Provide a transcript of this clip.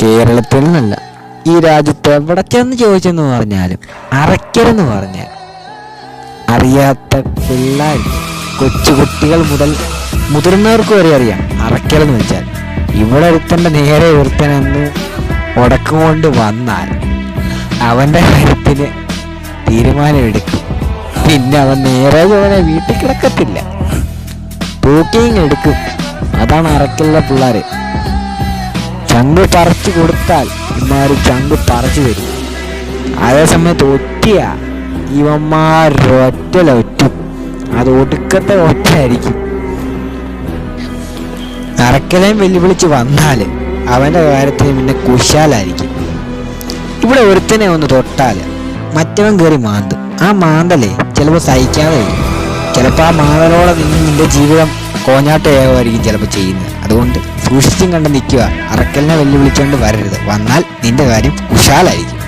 കേരളത്തിൽ നിന്നല്ല, ഈ രാജ്യത്ത് എവിടെ ചെന്ന് ചോദിച്ചെന്ന് പറഞ്ഞാലും അറയ്ക്കലെന്ന് പറഞ്ഞാൽ അറിയാത്ത പിള്ളേർ, കൊച്ചുകുട്ടികൾ മുതൽ മുതിർന്നവർക്ക് വരെ അറിയാം അറയ്ക്കലെന്ന് വെച്ചാൽ. ഇവിടെ ഒരുത്തൻ്റെ നേരെ ഒരുത്തനെന്ന് ഉടക്കം കൊണ്ട് വന്നാൽ അവൻ്റെ കാര്യത്തിന് തീരുമാനമെടുക്കും. പിന്നെ അവൻ നേരെ ചോദനെ വീട്ടിൽ കിടക്കത്തില്ല, തൂക്കിങ് എടുക്കും. അതാണ് അറയ്ക്കലിലെ പിള്ളേർ. ചങ്ക് പറിച്ചു കൊടുത്താൽ ഇമാര് ചങ്ക് പറിച്ചു തരും. അതേസമയത്ത് ഒറ്റയ ഇവന്മാരൊറ്റ അത് ഒടുക്കത്തെ ഒറ്റയായിരിക്കും. അറക്കലേം വെല്ലുവിളിച്ച് വന്നാൽ അവൻ്റെ കാര്യത്തിന് പിന്നെ കുശാലായിരിക്കും. ഇവിടെ ഒരുത്തനെ ഒന്ന് തൊട്ടാൽ മറ്റവൻ കയറി മാന്തും. ആ മാന്തലേ ചിലപ്പോൾ സഹിക്കാതെ വരും. ചിലപ്പോൾ ആ മാന്തലോടെ നിന്ന് നിന്റെ ജീവിതം കോഞ്ഞാട്ടയാകുമായിരിക്കും ചിലപ്പോൾ ചെയ്യുന്നത്. അതുകൊണ്ട് സൂക്ഷിച്ചും കണ്ട് നിൽക്കുക. അറക്കലിനെ വെല്ലുവിളിച്ചുകൊണ്ട് വരരുത്. വന്നാൽ നിന്റെ കാര്യം കുശാലായിരിക്കും.